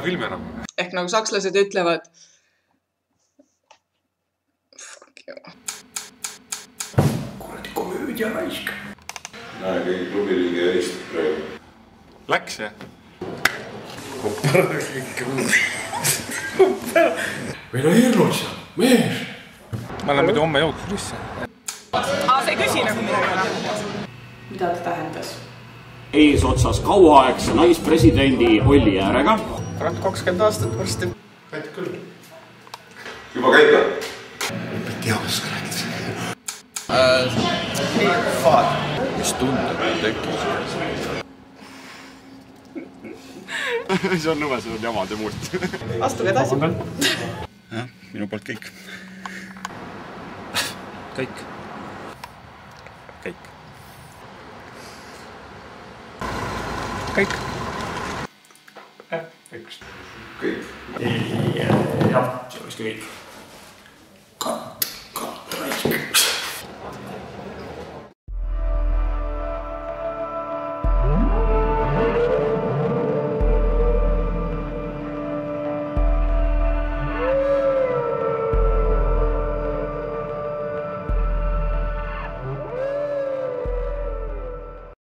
filmi enam. Ehk nagu sakslased ütlevad. Fuck you. Kuradi komöödia raisk. Näe, keegi klubiliige helistab praegu. Läks, jah? Meil on hirmus seal, mees. Ma olen muidu homme jooksurisse. Sa ei küsi nagu midagi enam. Mida ta tähendas? Eesotsas kauaaegse naispresidendi Olli Äärega. 20 aastat varsti. Käid küll. Juba käid ka? Ma tea, kas sa räägid seda. Mis tunded on tekkis? See on nõme, see on jamad ja muud. Astuge edasi. Minu poolt kõik. Kõik. Kõik. Kõik. Kõik. Jah, see olekski kõik.